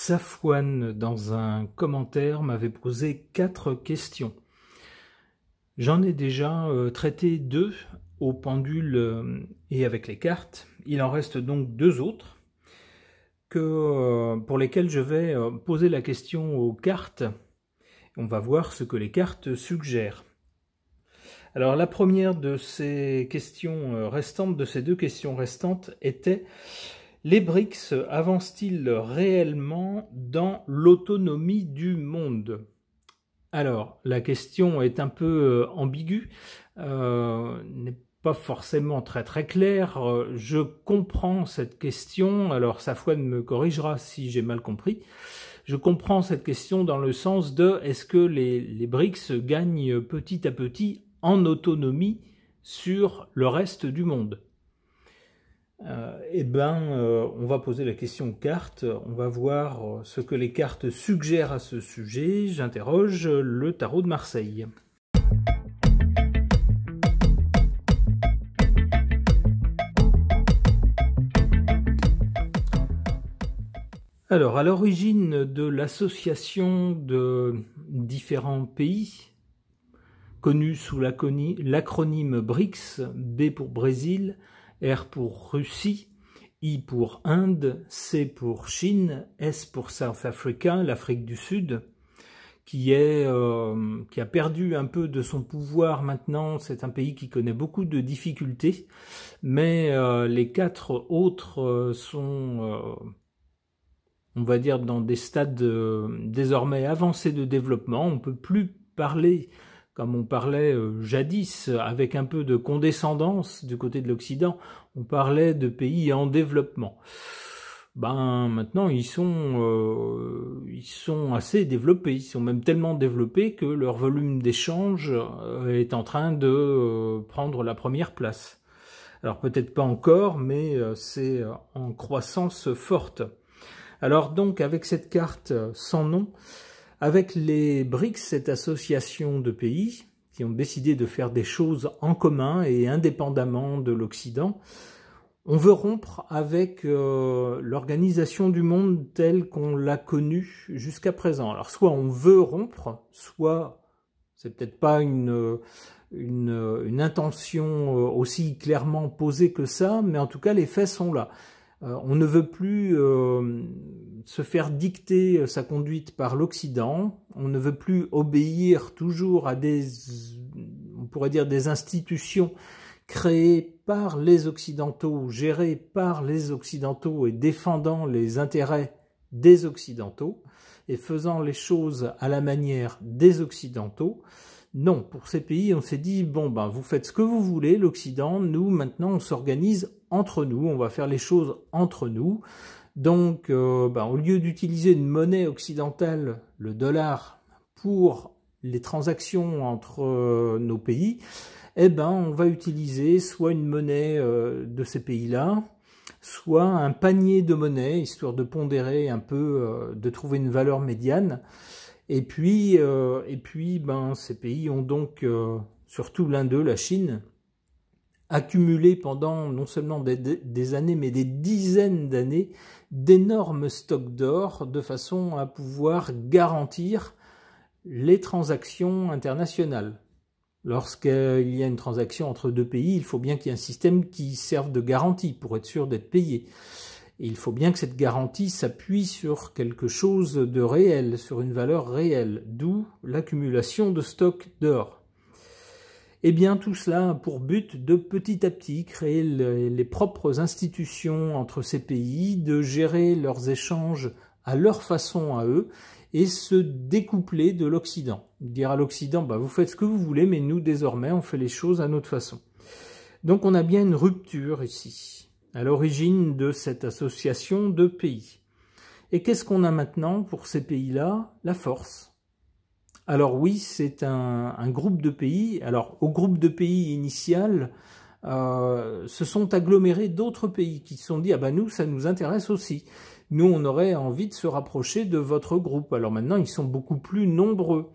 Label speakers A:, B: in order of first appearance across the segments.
A: Safwan, dans un commentaire, m'avait posé 4 questions. J'en ai déjà traité 2 au pendule et avec les cartes. Il en reste donc 2 autres pour lesquels je vais poser la question aux cartes. On va voir ce que les cartes suggèrent. Alors la première de ces questions restantes, de ces 2 questions restantes, était: les BRICS avancent-ils réellement dans l'autonomie du monde? Alors, la question est un peu ambiguë, n'est pas forcément très claire. Je comprends cette question, alors Safwan me corrigera si j'ai mal compris. Je comprends cette question dans le sens de: est-ce que les BRICS gagnent petit à petit en autonomie sur le reste du monde? On va poser la question aux cartes, on va voir ce que les cartes suggèrent à ce sujet. J'interroge le tarot de Marseille. Alors, à l'origine de l'association de différents pays, connus sous l'acronyme BRICS, B pour Brésil, R pour Russie, I pour Inde, C pour Chine, S pour South Africa, l'Afrique du Sud, qui a perdu un peu de son pouvoir maintenant. C'est un pays qui connaît beaucoup de difficultés, mais les 4 autres sont, on va dire, dans des stades désormais avancés de développement. On ne peut plus parler comme on parlait jadis, avec un peu de condescendance du côté de l'Occident. On parlait de pays en développement. Maintenant, ils sont assez développés. Ils sont même tellement développés que leur volume d'échange est en train de prendre la première place. Alors peut-être pas encore, mais c'est en croissance forte. Alors donc, avec cette carte sans nom, avec les BRICS, cette association de pays qui ont décidé de faire des choses en commun et indépendamment de l'Occident, on veut rompre avec l'organisation du monde telle qu'on l'a connue jusqu'à présent. Alors soit on veut rompre, soit c'est peut-être pas une intention aussi clairement posée que ça, mais en tout cas les faits sont là. On ne veut plus se faire dicter sa conduite par l'Occident, on ne veut plus obéir toujours à on pourrait dire des institutions créées par les Occidentaux, gérées par les Occidentaux et défendant les intérêts des Occidentaux et faisant les choses à la manière des Occidentaux. Non, pour ces pays, on s'est dit, bon, vous faites ce que vous voulez, l'Occident, nous, maintenant, on s'organise entre nous, on va faire les choses entre nous. Donc, au lieu d'utiliser une monnaie occidentale, le dollar, pour les transactions entre nos pays, on va utiliser soit une monnaie de ces pays-là, soit un panier de monnaies, histoire de pondérer un peu, de trouver une valeur médiane. Et puis, ces pays ont donc, surtout l'un d'eux, la Chine, accumulé pendant non seulement des années, mais des dizaines d'années, d'énormes stocks d'or, de façon à pouvoir garantir les transactions internationales. Lorsqu'il y a une transaction entre 2 pays, il faut bien qu'il y ait un système qui serve de garantie pour être sûr d'être payé. Et il faut bien que cette garantie s'appuie sur quelque chose de réel, sur une valeur réelle, d'où l'accumulation de stocks d'or. Eh bien, tout cela a pour but de petit à petit créer les propres institutions entre ces pays, de gérer leurs échanges à leur façon à eux et se découpler de l'Occident. Dire à l'Occident, vous faites ce que vous voulez, mais nous, désormais, on fait les choses à notre façon. Donc, on a bien une rupture ici, à l'origine de cette association de pays. Et qu'est-ce qu'on a maintenant pour ces pays-là? La force. Alors oui, c'est un groupe de pays. Alors au groupe de pays initial, se sont agglomérés d'autres pays qui se sont dit: nous, ça nous intéresse aussi. Nous, on aurait envie de se rapprocher de votre groupe. Alors maintenant, ils sont beaucoup plus nombreux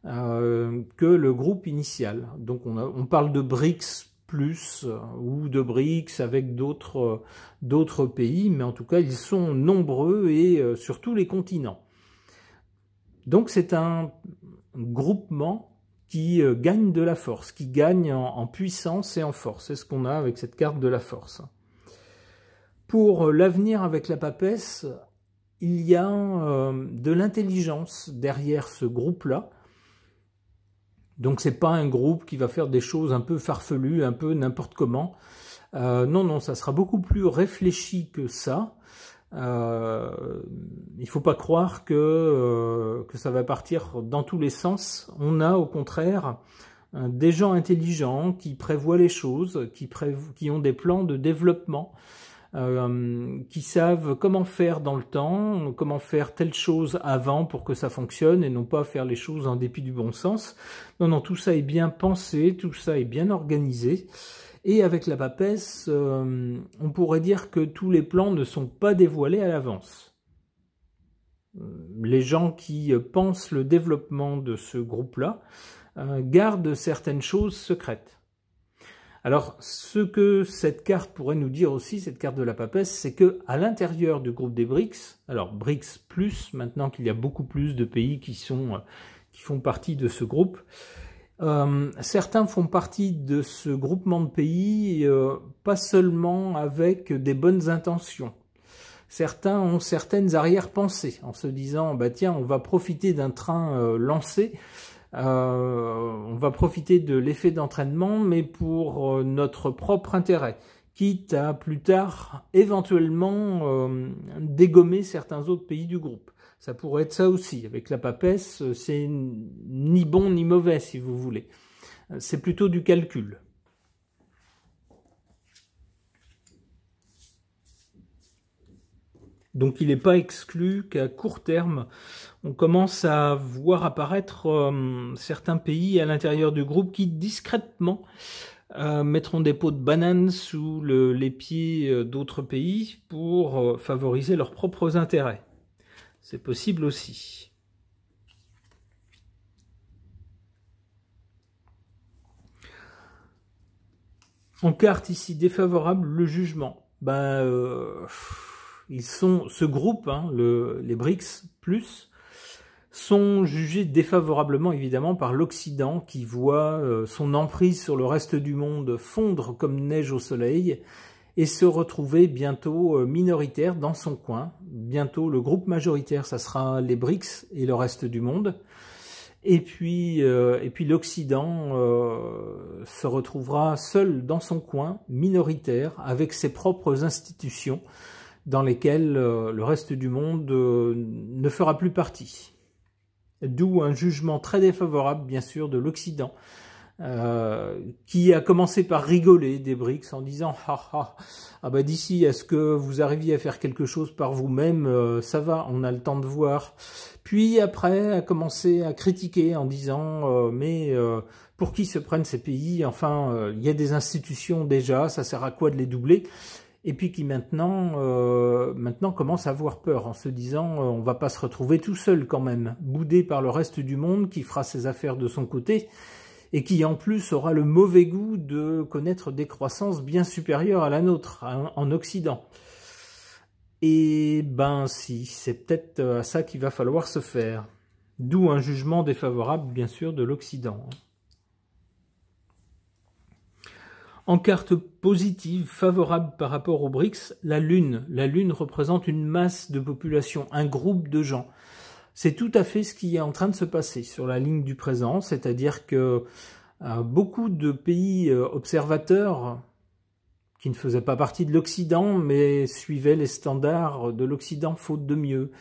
A: que le groupe initial. Donc on parle de BRICS plus ou de BRICS avec d'autres pays, mais en tout cas ils sont nombreux et sur tous les continents. Donc c'est un groupement qui gagne de la force, qui gagne en puissance et en force. C'est ce qu'on a avec cette carte de la force. Pour l'avenir avec la papesse, il y a de l'intelligence derrière ce groupe-là. Donc c'est pas un groupe qui va faire des choses un peu farfelues, un peu n'importe comment. Non, ça sera beaucoup plus réfléchi que ça. Il faut pas croire que ça va partir dans tous les sens. On a au contraire des gens intelligents qui prévoient les choses, qui ont des plans de développement, qui savent comment faire dans le temps, comment faire telle chose avant pour que ça fonctionne et non pas faire les choses en dépit du bon sens. Non, tout ça est bien pensé, tout ça est bien organisé. Et avec la papesse, on pourrait dire que tous les plans ne sont pas dévoilés à l'avance. Les gens qui pensent le développement de ce groupe-là gardent certaines choses secrètes. Alors, ce que cette carte pourrait nous dire aussi, cette carte de la papesse, c'est que à l'intérieur du groupe des BRICS, alors BRICS plus, maintenant qu'il y a beaucoup plus de pays qui font partie de ce groupe, certains font partie de ce groupement de pays pas seulement avec des bonnes intentions. Certains ont certaines arrière-pensées en se disant bah tiens, on va profiter d'un train lancé, on va profiter de l'effet d'entraînement, mais pour notre propre intérêt, quitte à plus tard éventuellement dégommer certains autres pays du groupe. Ça pourrait être ça aussi. Avec la papesse, c'est ni bon ni mauvais, si vous voulez. C'est plutôt du calcul. Donc il n'est pas exclu qu'à court terme, on commence à voir apparaître certains pays à l'intérieur du groupe qui discrètement mettront des pots de bananes sous les pieds d'autres pays pour favoriser leurs propres intérêts. C'est possible aussi. En carte ici défavorable, le jugement. Ce groupe, les BRICS+, sont jugés défavorablement évidemment par l'Occident qui voit son emprise sur le reste du monde fondre comme neige au soleil et se retrouver bientôt minoritaire dans son coin. Bientôt le groupe majoritaire, ça sera les BRICS et le reste du monde. Et puis l'Occident se retrouvera seul dans son coin, minoritaire, avec ses propres institutions dans lesquelles le reste du monde ne fera plus partie. D'où un jugement très défavorable, bien sûr, de l'Occident, qui a commencé par rigoler des BRICS en disant d'ici à ce que vous arriviez à faire quelque chose par vous-même, ça va, on a le temps de voir. Puis après a commencé à critiquer en disant pour qui se prennent ces pays, enfin il y a des institutions déjà, ça sert à quoi de les doubler? Et puis qui maintenant commence à avoir peur en se disant on va pas se retrouver tout seul quand même, boudé par le reste du monde qui fera ses affaires de son côté et qui en plus aura le mauvais goût de connaître des croissances bien supérieures à la nôtre en Occident. Et si, c'est peut-être à ça qu'il va falloir se faire. D'où un jugement défavorable bien sûr de l'Occident. En carte positive, favorable par rapport aux BRICS, la Lune. La Lune représente une masse de population, un groupe de gens. C'est tout à fait ce qui est en train de se passer sur la ligne du présent, c'est-à-dire que beaucoup de pays observateurs qui ne faisaient pas partie de l'Occident, mais suivaient les standards de l'Occident faute de mieux,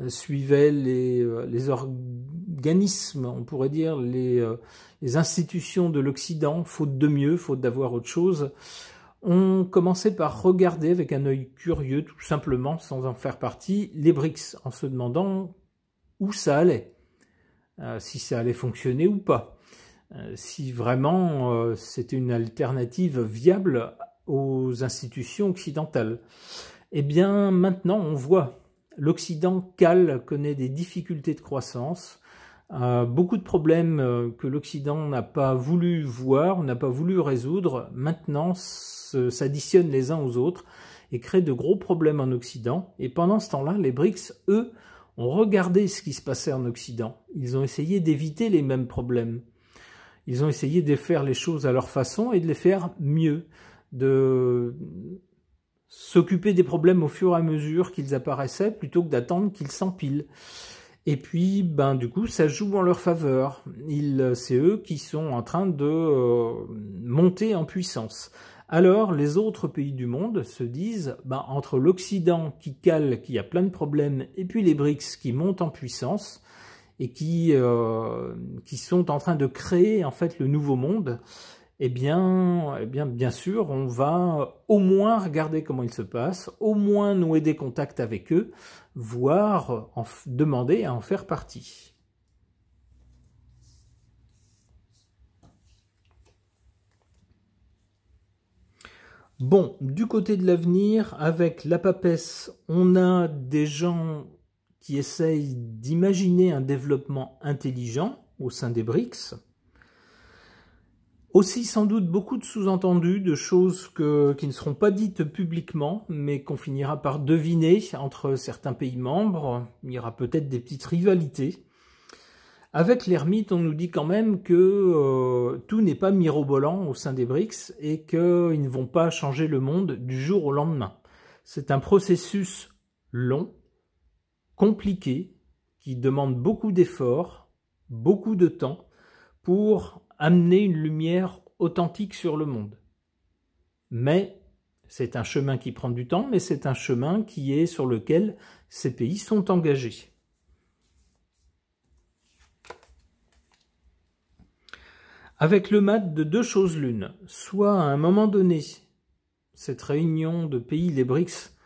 A: suivaient les organismes, on pourrait dire, les institutions de l'Occident faute de mieux, faute d'avoir autre chose, ont commencé par regarder avec un œil curieux, tout simplement, sans en faire partie, les BRICS, en se demandant où ça allait, si ça allait fonctionner ou pas, si vraiment c'était une alternative viable aux institutions occidentales. Eh bien, maintenant, on voit l'Occident cale, connaît des difficultés de croissance, Beaucoup de problèmes que l'Occident n'a pas voulu voir, n'a pas voulu résoudre, maintenant s'additionnent les uns aux autres et créent de gros problèmes en Occident. Et pendant ce temps-là, les BRICS, eux, ont regardé ce qui se passait en Occident. Ils ont essayé d'éviter les mêmes problèmes. Ils ont essayé de faire les choses à leur façon et de les faire mieux, de s'occuper des problèmes au fur et à mesure qu'ils apparaissaient plutôt que d'attendre qu'ils s'empilent. Et puis, du coup, ça joue en leur faveur. C'est eux qui sont en train de monter en puissance. Alors, les autres pays du monde se disent, entre l'Occident qui cale, qui a plein de problèmes, et puis les BRICS qui montent en puissance, et qui sont en train de créer en fait le nouveau monde, bien sûr, on va au moins regarder comment il se passe, au moins nouer des contacts avec eux, voire demander à en faire partie. Bon, du côté de l'avenir, avec la papesse, on a des gens qui essayent d'imaginer un développement intelligent au sein des BRICS. Aussi sans doute beaucoup de sous-entendus, de choses qui ne seront pas dites publiquement, mais qu'on finira par deviner entre certains pays membres. Il y aura peut-être des petites rivalités. Avec l'ermite, on nous dit quand même que tout n'est pas mirobolant au sein des BRICS et qu'ils ne vont pas changer le monde du jour au lendemain. C'est un processus long, compliqué, qui demande beaucoup d'efforts, beaucoup de temps pour amener une lumière authentique sur le monde. Mais c'est un chemin qui prend du temps, mais c'est un chemin sur lequel ces pays sont engagés. Avec le MAD, de deux choses l'une. Soit à un moment donné, cette réunion de pays, les BRICS,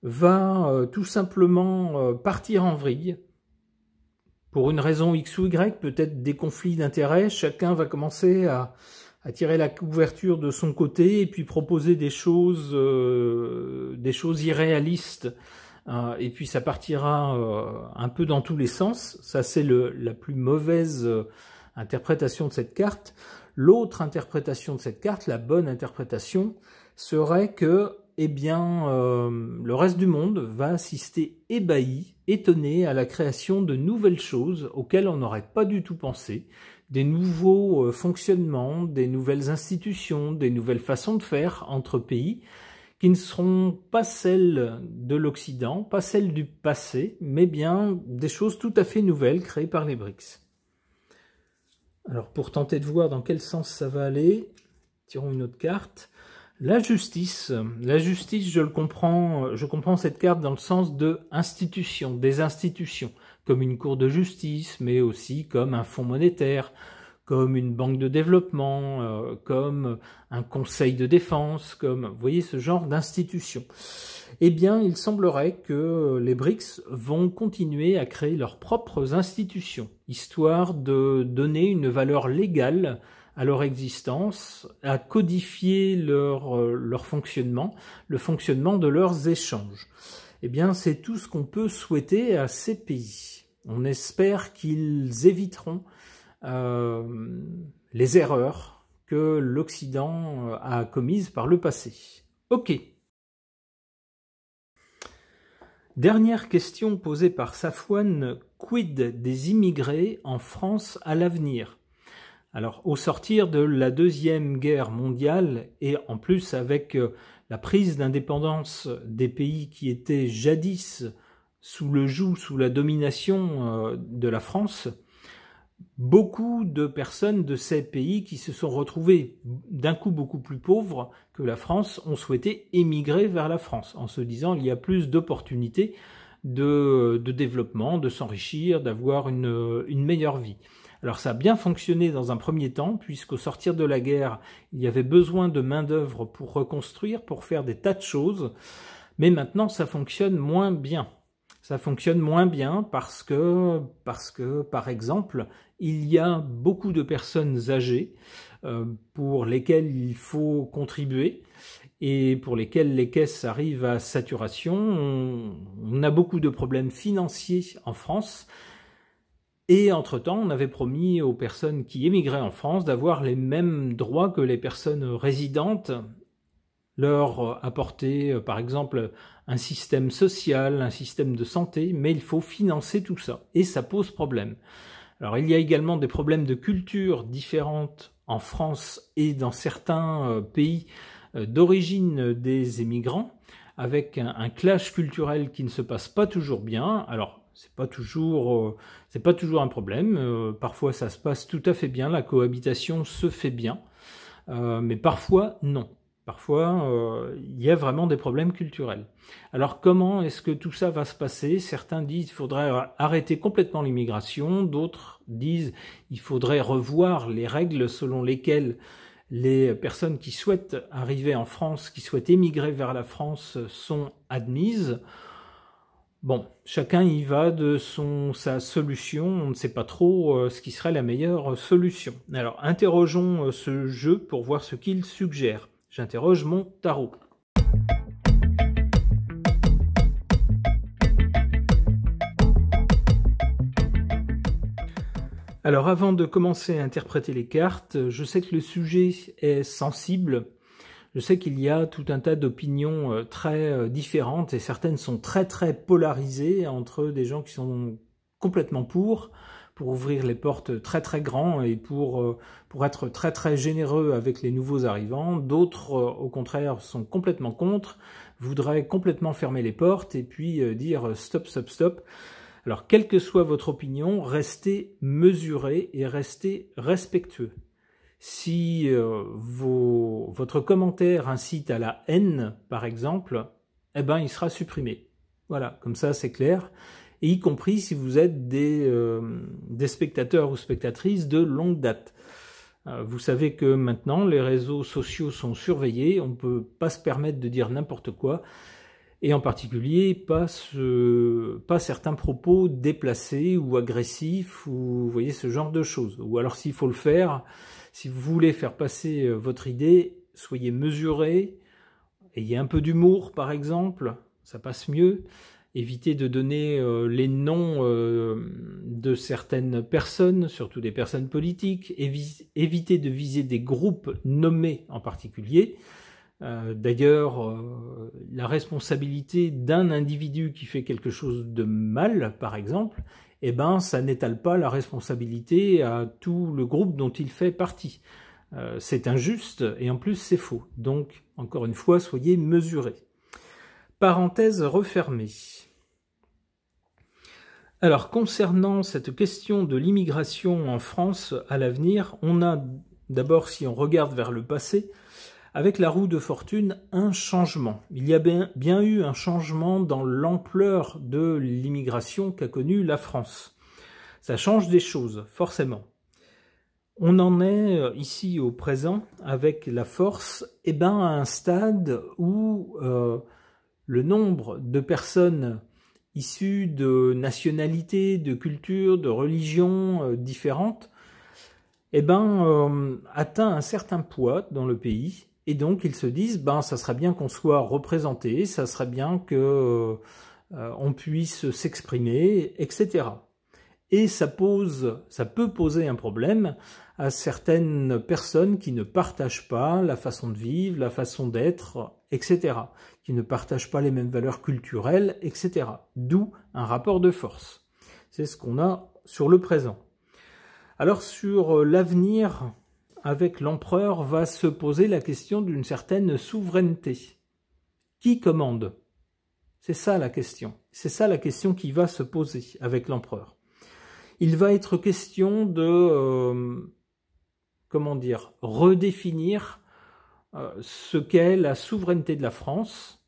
A: va tout simplement partir en vrille. Pour une raison X ou Y, peut-être des conflits d'intérêts, chacun va commencer à tirer la couverture de son côté et puis proposer des choses irréalistes. Et puis ça partira un peu dans tous les sens. Ça, c'est la plus mauvaise interprétation de cette carte. L'autre interprétation de cette carte, la bonne interprétation, serait que le reste du monde va assister ébahi, étonné à la création de nouvelles choses auxquelles on n'aurait pas du tout pensé, des nouveaux fonctionnements, des nouvelles institutions, des nouvelles façons de faire entre pays qui ne seront pas celles de l'Occident, pas celles du passé, mais bien des choses tout à fait nouvelles créées par les BRICS. Alors pour tenter de voir dans quel sens ça va aller, tirons une autre carte. La justice, je comprends cette carte dans le sens de institutions, des institutions, comme une cour de justice, mais aussi comme un fonds monétaire, comme une banque de développement, comme un conseil de défense, comme, vous voyez, ce genre d'institutions. Eh bien, il semblerait que les BRICS vont continuer à créer leurs propres institutions, histoire de donner une valeur légale à leur existence, à codifier leur fonctionnement, le fonctionnement de leurs échanges. Eh bien, c'est tout ce qu'on peut souhaiter à ces pays. On espère qu'ils éviteront les erreurs que l'Occident a commises par le passé. Ok. Dernière question posée par Safwan, quid des immigrés en France à l'avenir? Alors, au sortir de la Deuxième Guerre mondiale, et en plus avec la prise d'indépendance des pays qui étaient jadis sous le joug, sous la domination de la France, beaucoup de personnes de ces pays qui se sont retrouvés d'un coup beaucoup plus pauvres que la France ont souhaité émigrer vers la France, en se disant il y a plus d'opportunités de développement, de s'enrichir, d'avoir une meilleure vie. Alors ça a bien fonctionné dans un premier temps, puisqu'au sortir de la guerre, il y avait besoin de main-d'œuvre pour reconstruire, pour faire des tas de choses, mais maintenant ça fonctionne moins bien. Ça fonctionne moins bien parce que, par exemple, il y a beaucoup de personnes âgées pour lesquelles il faut contribuer et pour lesquelles les caisses arrivent à saturation. On a beaucoup de problèmes financiers en France Et entre-temps, on avait promis aux personnes qui émigraient en France d'avoir les mêmes droits que les personnes résidentes, leur apporter par exemple un système social, un système de santé, mais il faut financer tout ça, et ça pose problème. Alors il y a également des problèmes de culture différentes en France et dans certains pays d'origine des émigrants, avec un clash culturel qui ne se passe pas toujours bien. Alors c'est pas toujours un problème, parfois ça se passe tout à fait bien, la cohabitation se fait bien, mais parfois non. Parfois, il y a vraiment des problèmes culturels. Alors comment est-ce que tout ça va se passer? Certains disent qu'il faudrait arrêter complètement l'immigration, d'autres disent qu'il faudrait revoir les règles selon lesquelles les personnes qui souhaitent arriver en France, qui souhaitent émigrer vers la France, sont admises. Bon, chacun y va de sa solution, on ne sait pas trop ce qui serait la meilleure solution. Alors interrogeons ce jeu pour voir ce qu'il suggère. J'interroge mon tarot. Alors avant de commencer à interpréter les cartes, je sais que le sujet est sensible. Je sais qu'il y a tout un tas d'opinions très différentes et certaines sont très polarisées entre des gens qui sont complètement pour ouvrir les portes très grand et pour être très généreux avec les nouveaux arrivants. D'autres, au contraire, sont complètement contre, voudraient complètement fermer les portes et puis dire stop. Alors, quelle que soit votre opinion, restez mesuré et restez respectueux. Si votre commentaire incite à la haine, par exemple, eh ben, il sera supprimé. Voilà, comme ça c'est clair. Et y compris si vous êtes des spectateurs ou spectatrices de longue date. Vous savez que maintenant, les réseaux sociaux sont surveillés, on ne peut pas se permettre de dire n'importe quoi, et en particulier pas certains propos déplacés ou agressifs, ou vous voyez ce genre de choses. Ou alors s'il faut le faire, si vous voulez faire passer votre idée, soyez mesuré, ayez un peu d'humour par exemple, ça passe mieux. Évitez de donner les noms de certaines personnes, surtout des personnes politiques. Évitez de viser des groupes nommés en particulier. D'ailleurs, la responsabilité d'un individu qui fait quelque chose de mal, par exemple, eh ben, ça n'étale pas la responsabilité à tout le groupe dont il fait partie. C'est injuste et en plus c'est faux. Donc, encore une fois, soyez mesurés. Parenthèse refermée. Alors, concernant cette question de l'immigration en France à l'avenir, on a d'abord, si on regarde vers le passé, avec la roue de fortune, un changement. Il y a bien eu un changement dans l'ampleur de l'immigration qu'a connue la France. Ça change des choses, forcément. On en est ici au présent, avec la force, à un stade où le nombre de personnes issues de nationalités, de cultures, de religions différentes, atteint un certain poids dans le pays, et donc ils se disent, ça serait bien qu'on soit représenté, ça serait bien que on puisse s'exprimer, etc. Et ça peut poser un problème à certaines personnes qui ne partagent pas la façon de vivre, la façon d'être, etc., qui ne partagent pas les mêmes valeurs culturelles, etc. D'où un rapport de force. C'est ce qu'on a sur le présent. Alors sur l'avenir, avec l'empereur, va se poser la question d'une certaine souveraineté. Qui commande? C'est ça la question. C'est ça la question qui va se poser avec l'empereur. Il va être question de, redéfinir ce qu'est la souveraineté de la France.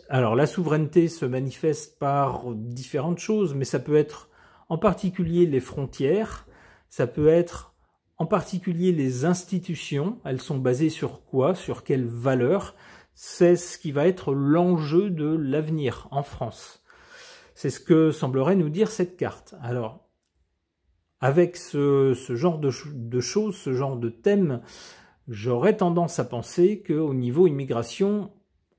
A: Alors la souveraineté se manifeste par différentes choses, mais ça peut être en particulier les frontières, ça peut être en particulier les institutions. Elles sont basées sur quoi? Sur quelles valeurs? C'est ce qui va être l'enjeu de l'avenir en France. C'est ce que semblerait nous dire cette carte. Alors, avec ce genre de choses, ce genre de thème, j'aurais tendance à penser qu'au niveau immigration,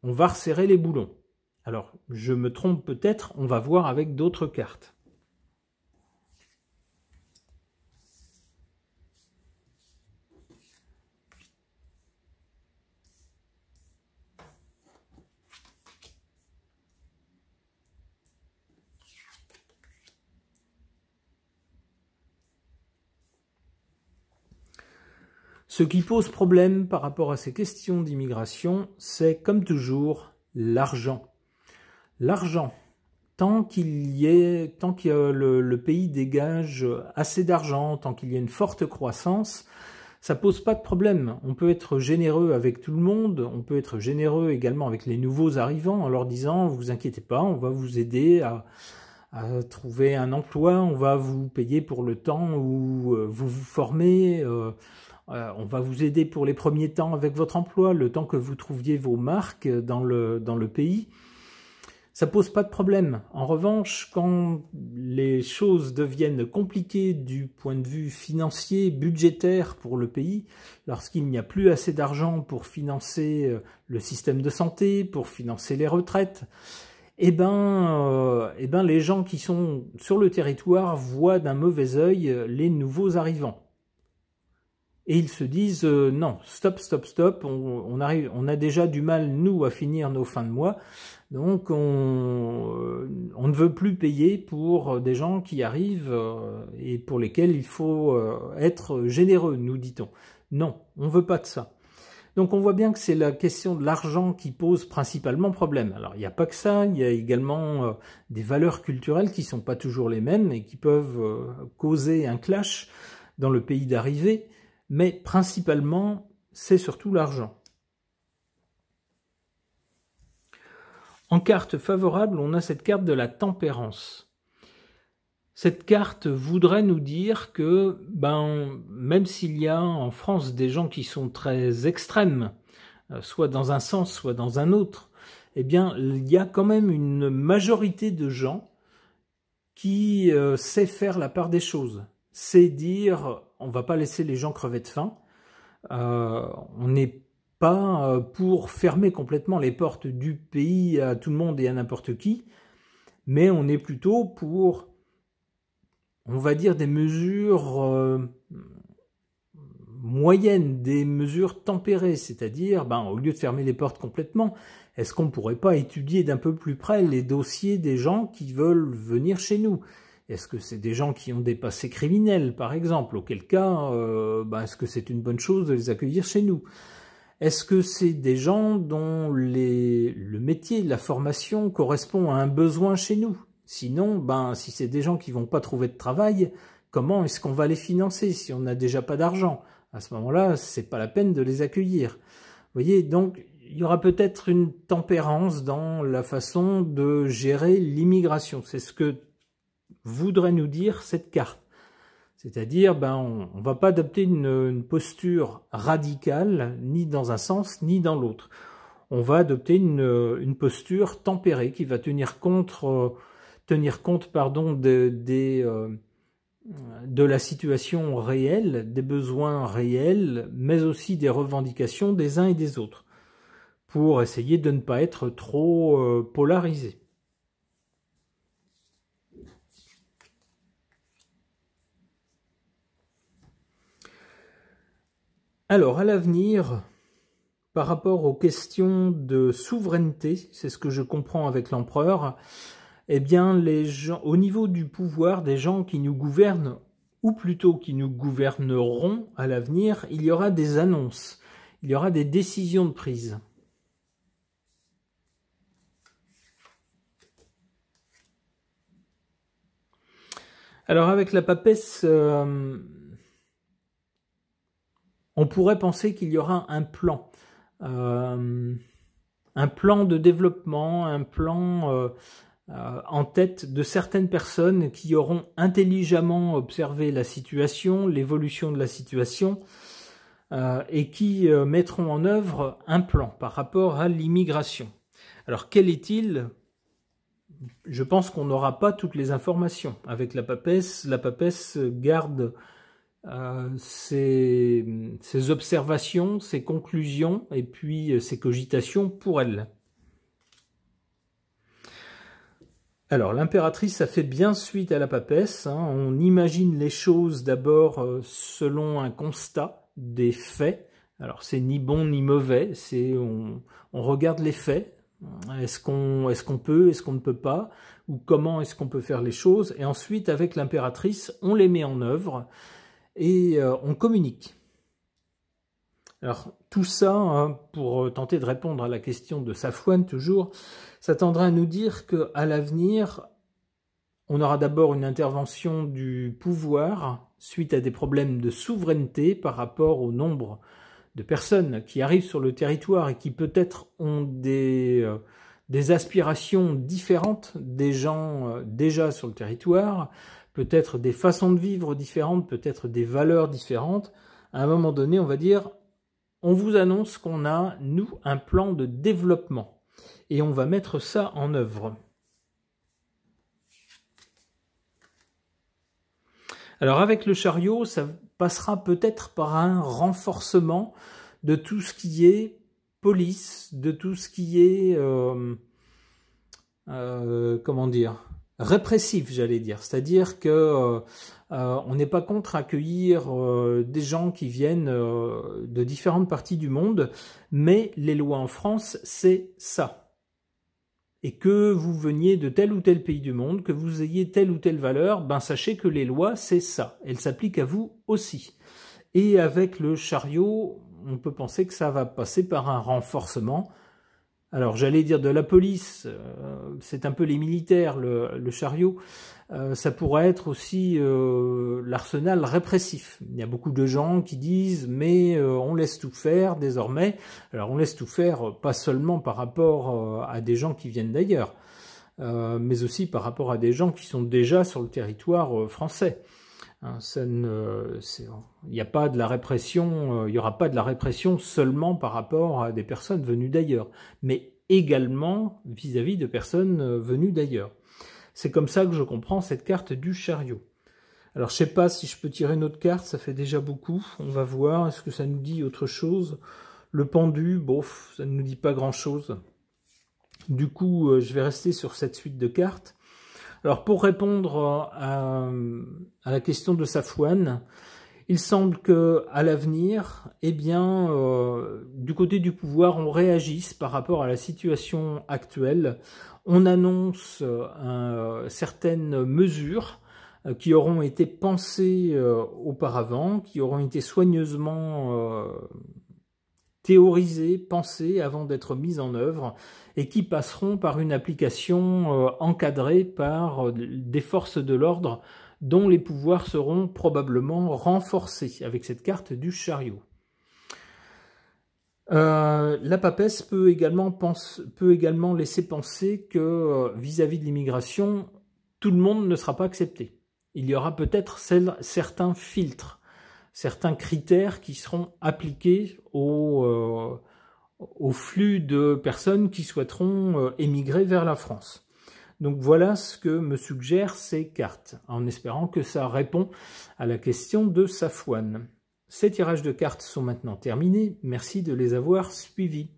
A: on va resserrer les boulons. Alors, je me trompe peut-être, on va voir avec d'autres cartes. Ce qui pose problème par rapport à ces questions d'immigration, c'est comme toujours l'argent. L'argent, tant que le pays dégage assez d'argent, tant qu'il y a une forte croissance, ça pose pas de problème. On peut être généreux avec tout le monde, on peut être généreux également avec les nouveaux arrivants en leur disant « vous inquiétez pas, on va vous aider à trouver un emploi, on va vous payer pour le temps où vous vous formez, on va vous aider pour les premiers temps avec votre emploi, le temps que vous trouviez vos marques dans le pays. » Ça pose pas de problème. En revanche, quand les choses deviennent compliquées du point de vue financier, budgétaire pour le pays, lorsqu'il n'y a plus assez d'argent pour financer le système de santé, pour financer les retraites, les gens qui sont sur le territoire voient d'un mauvais œil les nouveaux arrivants. Et ils se disent non, stop, on a déjà du mal, nous, à finir nos fins de mois, donc on ne veut plus payer pour des gens qui arrivent et pour lesquels il faut être généreux, nous dit-on. Non, on ne veut pas de ça. Donc on voit bien que c'est la question de l'argent qui pose principalement problème. Alors il n'y a pas que ça, il y a également des valeurs culturelles qui ne sont pas toujours les mêmes et qui peuvent causer un clash dans le pays d'arrivée, mais principalement c'est surtout l'argent. En carte favorable, on a cette carte de la tempérance. Cette carte voudrait nous dire que, même s'il y a en France des gens qui sont très extrêmes, soit dans un sens, soit dans un autre, eh bien, il y a quand même une majorité de gens qui sait faire la part des choses. C'est dire, on ne va pas laisser les gens crever de faim, on n'est pas pour fermer complètement les portes du pays à tout le monde et à n'importe qui, mais on est plutôt pour, on va dire, des mesures moyennes, des mesures tempérées, c'est-à-dire, au lieu de fermer les portes complètement, est-ce qu'on ne pourrait pas étudier d'un peu plus près les dossiers des gens qui veulent venir chez nous? Est-ce que c'est des gens qui ont des passés criminels, par exemple? Auquel cas, est-ce que c'est une bonne chose de les accueillir chez nous? Est-ce que c'est des gens dont le métier, la formation correspond à un besoin chez nous? Sinon, si c'est des gens qui vont pas trouver de travail, comment est-ce qu'on va les financer si on n'a déjà pas d'argent? À ce moment-là, c'est pas la peine de les accueillir. Vous voyez, donc il y aura peut-être une tempérance dans la façon de gérer l'immigration. C'est ce que voudrait nous dire cette carte. C'est-à-dire, on ne va pas adopter une posture radicale, ni dans un sens, ni dans l'autre. On va adopter une posture tempérée qui va tenir compte de la situation réelle, des besoins réels, mais aussi des revendications des uns et des autres, pour essayer de ne pas être trop polarisé. Alors, à l'avenir, par rapport aux questions de souveraineté, c'est ce que je comprends avec l'empereur, eh bien, les gens, au niveau du pouvoir, des gens qui nous gouvernent, ou plutôt qui nous gouverneront à l'avenir, il y aura des annonces, il y aura des décisions de prise. Alors, avec la papesse, on pourrait penser qu'il y aura un plan de développement, un plan en tête de certaines personnes qui auront intelligemment observé la situation, l'évolution de la situation, et qui mettront en œuvre un plan par rapport à l'immigration. Alors quel est-il? Je pense qu'on n'aura pas toutes les informations. Avec la papesse garde ses observations, ses conclusions et puis ses cogitations pour elle. Alors l'impératrice, ça fait bien suite à la papesse, hein. On imagine les choses d'abord selon un constat des faits. Alors c'est ni bon ni mauvais, on regarde les faits. Est-ce qu'on peut, est-ce qu'on ne peut pas, ou comment est-ce qu'on peut faire les choses, et ensuite avec l'impératrice, on les met en œuvre et on communique. Alors tout ça, hein, pour tenter de répondre à la question de Safouane toujours, ça tendrait à nous dire qu'à l'avenir, on aura d'abord une intervention du pouvoir suite à des problèmes de souveraineté par rapport au nombre de personnes qui arrivent sur le territoire et qui peut-être ont des aspirations différentes des gens déjà sur le territoire, peut-être des façons de vivre différentes, peut-être des valeurs différentes. À un moment donné, on va dire, on vous annonce qu'on a, nous, un plan de développement et on va mettre ça en œuvre. Alors avec le chariot, ça passera peut-être par un renforcement de tout ce qui est police, de tout ce qui est, comment dire, répressif, j'allais dire. C'est-à-dire que on n'est pas contre accueillir des gens qui viennent de différentes parties du monde, mais les lois en France, c'est ça. Et que vous veniez de tel ou tel pays du monde, que vous ayez telle ou telle valeur, ben sachez que les lois, c'est ça. Elles s'appliquent à vous aussi. Et avec le chariot, on peut penser que ça va passer par un renforcement. Alors j'allais dire de la police, c'est un peu les militaires, le chariot. Ça pourrait être aussi l'arsenal répressif. Il y a beaucoup de gens qui disent mais on laisse tout faire désormais. Alors on laisse tout faire pas seulement par rapport à des gens qui viennent d'ailleurs, mais aussi par rapport à des gens qui sont déjà sur le territoire français. Hein, il n'y a pas de la répression, il n'y aura pas de la répression seulement par rapport à des personnes venues d'ailleurs, mais également vis-à-vis de personnes venues d'ailleurs. C'est comme ça que je comprends cette carte du chariot. Alors, je ne sais pas si je peux tirer une autre carte, ça fait déjà beaucoup. On va voir, est-ce que ça nous dit autre chose? Le pendu, bof, ça ne nous dit pas grand-chose. Du coup, je vais rester sur cette suite de cartes. Alors, pour répondre à la question de Safouane, il semble qu'à l'avenir, eh bien, du côté du pouvoir, on réagisse par rapport à la situation actuelle. On annonce certaines mesures qui auront été pensées auparavant, qui auront été soigneusement théorisées, pensées avant d'être mises en œuvre, et qui passeront par une application encadrée par des forces de l'ordre dont les pouvoirs seront probablement renforcés avec cette carte du chariot. La papesse peut également laisser penser que vis-à-vis de l'immigration, tout le monde ne sera pas accepté. Il y aura peut-être certains filtres, certains critères qui seront appliqués au flux de personnes qui souhaiteront émigrer vers la France. Donc voilà ce que me suggèrent ces cartes, en espérant que ça répond à la question de Safouane. Ces tirages de cartes sont maintenant terminés, merci de les avoir suivis.